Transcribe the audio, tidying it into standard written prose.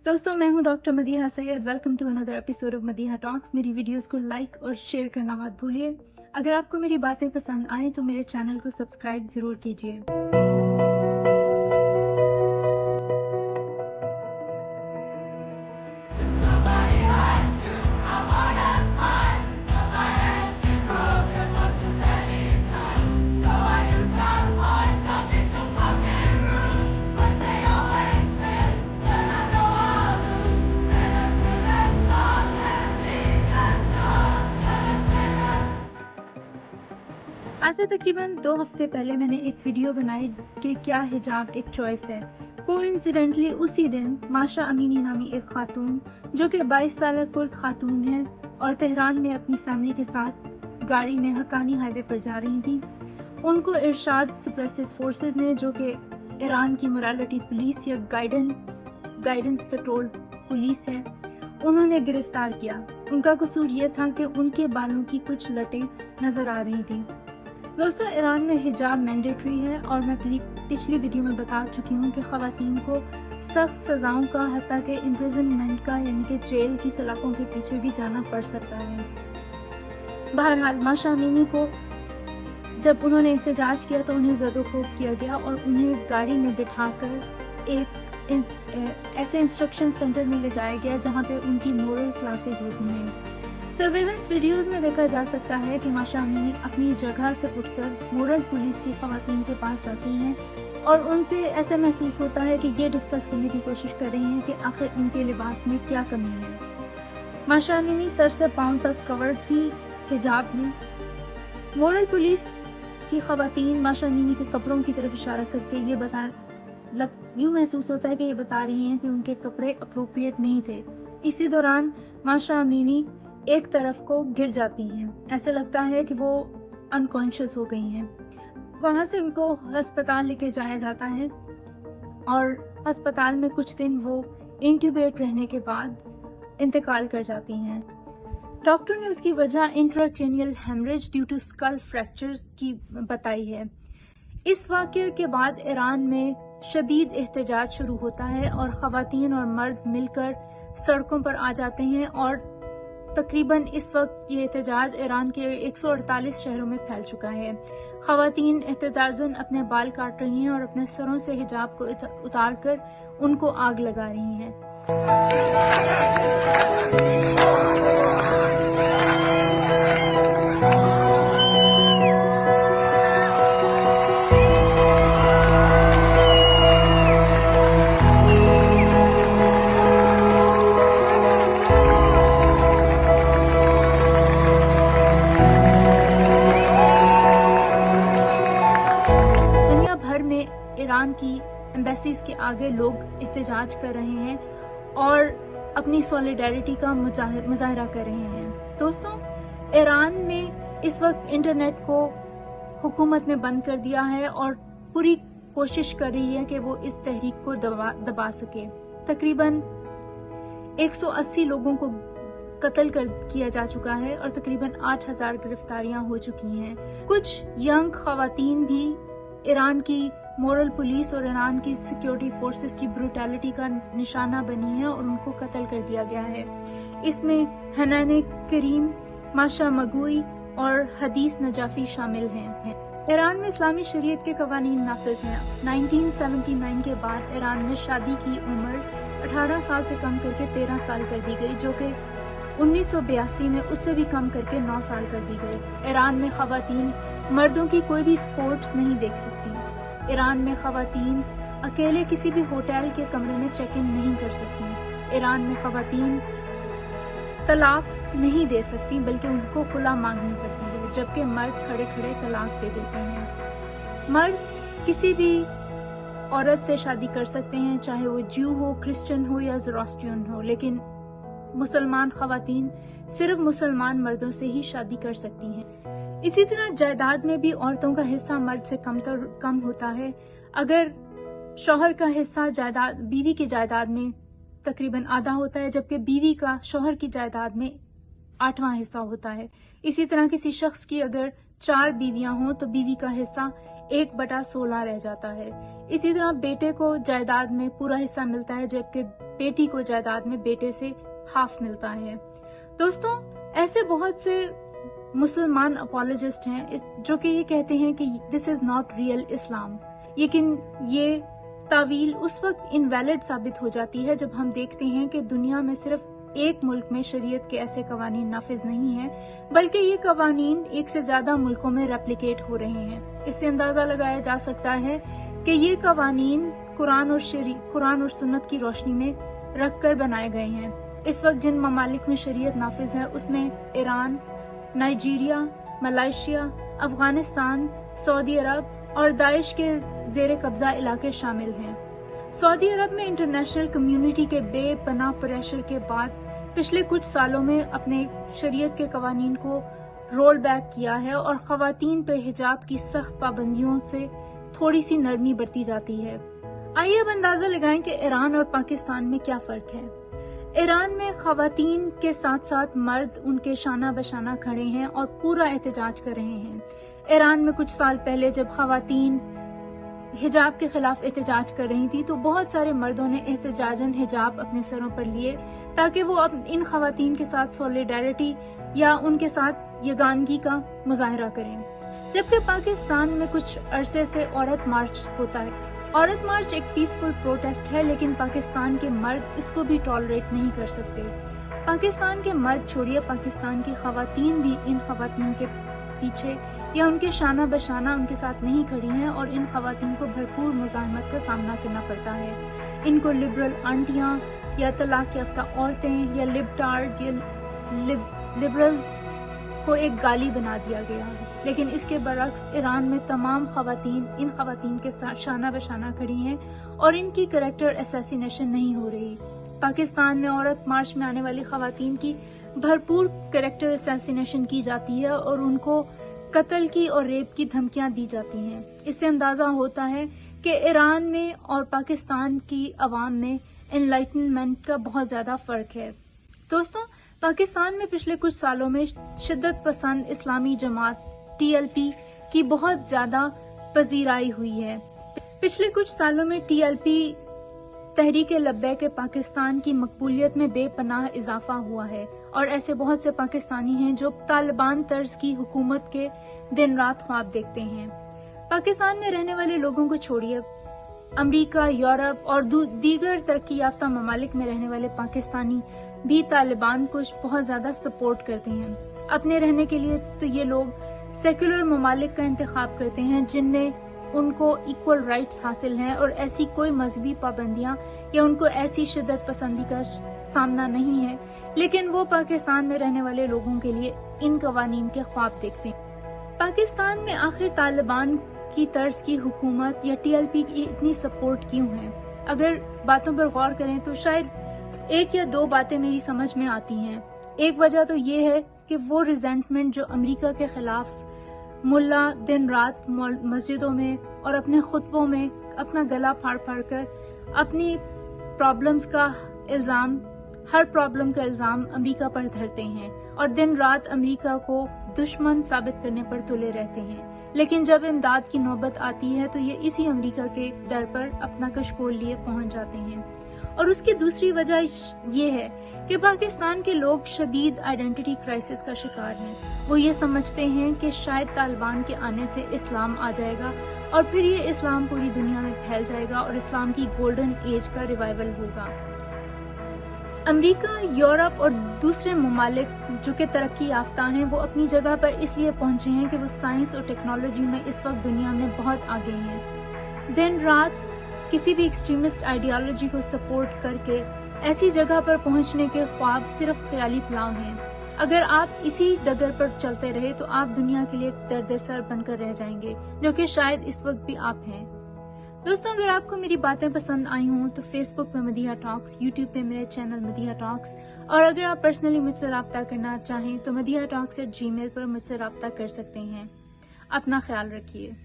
दोस्तों, मैं हूं doctor Madiha Syed. Welcome to another episode of Madiha talks. मेरी वीडियोस को लाइक और शेयर करना मत भूलिए। अगर आपको मेरी बातें पसंद आए तो मेरे चैनल को सब्सक्राइब ज़रूर कीजिए। आज से तकरीबन 2 हफ्ते पहले मैंने एक वीडियो बनाई कि क्या हिजाब एक चॉइस है। कोइंसिडेंटली उसी दिन माशा अमीनी नामी एक खातून जो कि 22 साल कुर्द खातून है और तेहरान में अपनी फैमिली के साथ गाड़ी में हक्कानी हाईवे पर जा रही थी, उनको इरशाद सुप्रेसिव फोर्सेस ने, जो कि ईरान की मोरालिटी पुलिस या गाइडेंस पेट्रोल पुलिस है, उन्होंने गिरफ्तार किया। उनका कसूर यह था कि उनके बालों की कुछ लटें नजर आ रही थी। दोस्तों, ईरान में हिजाब मैंडेटरी है और मैं पिछली वीडियो में बता चुकी हूँ कि ख़वातीन को सख्त सज़ाओं का, हत्ता के इम्प्रिजनमेंट का, यानी कि जेल की सलाखों के पीछे भी जाना पड़ सकता है। बहरहाल माशा अमीनी को जब उन्होंने एहतजाज किया तो उन्हें ज़दोखोब किया गया और उन्हें गाड़ी में बिठाकर एक ऐसे इंस्ट्रक्शन सेंटर में ले जाया गया जहाँ पे उनकी मोरल क्लासेस होती हैं। सर्वेलेंस वीडियोस में देखा जा सकता है कि माशा अमीनी अपनी जगह से उठकर मोरल पुलिस की ख़वातीन के पास जाती हैं और उनसे ऐसा महसूस होता है कि ये डिस्कस करने की कोशिश कर रही हैं कि आखिर उनके लिबास में क्या कमी है। माशा अमीनी सर से पाँव तक कवर्ड थी हिजाब में। मोरल पुलिस की ख़वातीन माशा अमीनी के कपड़ों की तरफ इशारा करके यूँ महसूस होता है कि ये बता रही हैं कि उनके कपड़े अप्रोप्रिएट नहीं थे। इसी दौरान माशा अमीनी एक तरफ को गिर जाती हैं। ऐसे लगता है कि वो अनकॉन्शियस हो गई हैं। वहाँ से उनको अस्पताल लेके जाया जाता है और अस्पताल में कुछ दिन वो इंट्यूबेट रहने के बाद इंतकाल कर जाती हैं। डॉक्टर ने उसकी वजह intracranial haemorrhage due to skull fractures की बताई है। इस वाक़ये के बाद ईरान में शदीद एहतजाज शुरू होता है और ख़वातीन और मर्द मिलकर सड़कों पर आ जाते हैं और तकरीबन इस वक्त ये एहतजाज ईरान के 148 शहरों में फैल चुका है। ख़वातीन एहतजाजन अपने बाल काट रही हैं और अपने सरों से हिजाब को उतार कर उनको आग लगा रही हैं। ईरान की एम्बेसीज के आगे लोग एहतजाज कर रहे हैं और अपनी सॉलिडेरिटी का मुजाहरा कर रहे हैं। दोस्तों, ईरान में इस वक्त इंटरनेट को हुकूमत ने बंद कर दिया है और पूरी कोशिश कर रही है कि वो इस तहरीक को दबा सके। तकरीबन 180 लोगों को कत्ल किया जा चुका है और तकरीबन 8000 गिरफ्तारियां हो चुकी हैं। कुछ यंग ख़वातीन भी ईरान की मोरल पुलिस और ईरान की सिक्योरिटी फोर्सेस की ब्रूटैलिटी का निशाना बनी है और उनको कत्ल कर दिया गया है। इसमें हनान करीम, माशा मगुई और हदीस नजाफी शामिल हैं। ईरान में इस्लामी शरीयत के कवानीन नाफिज हैं। 1979 के बाद ईरान में शादी की उम्र 18 साल से कम करके 13 साल कर दी गई, जो कि 1982 में उससे भी कम करके 9 साल कर दी गई। ईरान में ख़वातीन मर्दों की कोई भी स्पोर्ट्स नहीं देख सकती। ईरान में ख़वातीन अकेले किसी भी होटल के कमरे में चेक इन नहीं कर सकती। ईरान में ख़वातीन तलाक नहीं दे सकती बल्कि उनको खुला मांगनी पड़ती है, जबकि मर्द खड़े खड़े तलाक दे देते हैं। मर्द किसी भी औरत से शादी कर सकते हैं, चाहे वो ज्यू हो, क्रिश्चियन हो या ज़ोरास्ट्रियन हो, लेकिन मुसलमान ख़वातीन सिर्फ मुसलमान मर्दों से ही शादी कर सकती हैं। इसी तरह जायदाद में भी औरतों का हिस्सा मर्द से कम होता है। अगर शौहर का हिस्सा बीवी की जायदाद में तकरीबन आधा होता है, जबकि बीवी का शौहर की जायदाद में 8वां हिस्सा होता है। इसी तरह किसी शख्स की अगर 4 बीवियां हों तो बीवी का हिस्सा 1/16 रह जाता है। इसी तरह बेटे को जायदाद में पूरा हिस्सा मिलता है, जबकि बेटी को जायदाद में बेटे से हाफ मिलता है। दोस्तों, ऐसे बहुत से मुसलमान अपोलोजिस्ट हैं जो कि ये कहते हैं कि दिस इज नॉट रियल इस्लाम, लेकिन ये तावील उस वक्त इनवैलिड साबित हो जाती है जब हम देखते हैं कि दुनिया में सिर्फ एक मुल्क में शरीयत के ऐसे कवानीन नाफिज नहीं है, बल्कि ये कवानीन एक से ज्यादा मुल्कों में रेप्लिकेट हो रहे हैं। इससे अंदाजा लगाया जा सकता है कि ये कवानीन कुरान और सुन्नत की रोशनी में रखकर बनाए गए हैं। इस वक्त जिन ममालिक में शरीयत नाफिज है उसमें ईरान, नाइजीरिया, मलेशिया, अफगानिस्तान, सऊदी अरब और दाइश के जेर कब्जा इलाके शामिल हैं। सऊदी अरब में इंटरनेशनल कम्युनिटी के बेपनाह प्रेशर के बाद पिछले कुछ सालों में अपने शरीयत के कवानीन को रोल बैक किया है और खवातीन पे हिजाब की सख्त पाबंदियों से थोड़ी सी नरमी बरती जाती है। आइए अब अंदाजा लगाएं कि ईरान और पाकिस्तान में क्या फर्क है। ईरान में खवातीन के साथ साथ मर्द उनके शाना बशाना खड़े हैं और पूरा एहतजाज कर रहे हैं। ईरान में कुछ साल पहले जब खवातीन हिजाब के खिलाफ एहतजाज कर रही थी तो बहुत सारे मर्दों ने एहतजाजन हिजाब अपने सरों पर लिए ताकि वो अब इन खवातीन के साथ सॉलिडारिटी या उनके साथ यगानगी का मुजाहरा करें। जबकि पाकिस्तान में कुछ अरसे से औरत मार्च होता है। औरत मार्च एक पीसफुल प्रोटेस्ट है, लेकिन पाकिस्तान के मर्द इसको भी टॉलरेट नहीं कर सकते। पाकिस्तान के मर्द छोड़िए, पाकिस्तान की खवातीन भी इन खवातीन के पीछे या उनके शाना बशाना उनके साथ नहीं खड़ी हैं और इन खवातीन को भरपूर मुज़ाहमत का सामना करना पड़ता है। इनको लिबरल आंटियां या तलाक याफ्ता औरतें या लिबटार्ड या लिबरल्स को एक गाली बना दिया गया है। लेकिन इसके बरक्स ईरान में तमाम खवातीन इन खवातीन के साथ शाना बशाना खड़ी हैं और इनकी कैरेक्टर असैसिनेशन नहीं हो रही। पाकिस्तान में औरत मार्च में आने वाली खवातीन की भरपूर कैरेक्टर असैसिनेशन की जाती है और उनको कत्ल की और रेप की धमकियां दी जाती हैं। इससे अंदाजा होता है कि ईरान में और पाकिस्तान की अवाम में एनलाइटनमेंट का बहुत ज्यादा फर्क है। दोस्तों, पाकिस्तान में पिछले कुछ सालों में शिद्दत पसंद इस्लामी जमात TLP की बहुत ज्यादा पजीराई हुई है। पिछले कुछ सालों में TLP तहरीक लब्बैक पाकिस्तान की मकबूलियत में बेपनाह इजाफा हुआ है और ऐसे बहुत से पाकिस्तानी हैं जो तालिबान तर्ज की हुकूमत के दिन रात ख्वाब देखते हैं। पाकिस्तान में रहने वाले लोगों को छोड़िए, अमेरिका, यूरोप और दीगर तरक्की याफ्ता ममालिक में रहने वाले पाकिस्तानी भी तालिबान को बहुत ज्यादा सपोर्ट करते हैं। अपने रहने के लिए तो ये लोग सेक्युलर ममालिक का इंतखाब करते हैं जिनमें उनको इक्वल राइट्स हासिल हैं और ऐसी कोई मजहबी पाबंदियां या उनको ऐसी शिद्दत पसंदी का सामना नहीं है, लेकिन वो पाकिस्तान में रहने वाले लोगों के लिए इन कवानीन के ख्वाब देखते हैं। पाकिस्तान में आखिर तालिबान की तर्ज की हुकूमत या TLP की इतनी सपोर्ट क्यों है? अगर बातों पर गौर करें तो शायद एक या दो बातें मेरी समझ में आती हैं। एक वजह तो ये है कि वो रिजेंटमेंट जो अमेरिका के खिलाफ मुल्ला दिन रात मस्जिदों में और अपने खुतबों में अपना गला फाड़ फाड़ कर अपनी प्रॉब्लम्स का इल्जाम, हर प्रॉब्लम का इल्जाम अमेरिका पर धरते हैं और दिन रात अमेरिका को दुश्मन साबित करने पर तुले रहते हैं। लेकिन जब इमदाद की नौबत आती है तो ये इसी अमेरिका के दर पर अपना कशकोल लिए पहुंच जाते हैं। और उसकी दूसरी वजह ये है कि पाकिस्तान के लोग शदीद आइडेंटिटी क्राइसिस का शिकार हैं। वो ये समझते हैं कि शायद तालिबान के आने से इस्लाम आ जाएगा और फिर ये इस्लाम पूरी दुनिया में फैल जाएगा और इस्लाम की गोल्डन एज का रिवाइवल होगा। अमेरिका, यूरोप और दूसरे ममालिक जो कि तरक्की याफ्ता हैं, वो अपनी जगह पर इसलिए पहुंचे हैं कि वो साइंस और टेक्नोलॉजी में इस वक्त दुनिया में बहुत आगे हैं। दिन रात किसी भी एक्सट्रीमिस्ट आइडियोलॉजी को सपोर्ट करके ऐसी जगह पर पहुंचने के ख्वाब सिर्फ ख्याली प्लान हैं। अगर आप इसी डगर पर चलते रहे तो आप दुनिया के लिए एक दर्द-ए-सर बनकर रह जाएंगे, जो कि शायद इस वक्त भी आप हैं। दोस्तों, अगर आपको मेरी बातें पसंद आई हों तो फेसबुक पे मदीहा टॉक्स, यूट्यूब पे मेरे चैनल मदीहा टॉक्स, और अगर आप पर्सनली मुझसे राब्ता करना चाहें तो madihatalks@gmail पर मुझसे राब्ता कर सकते हैं। अपना ख्याल रखिए।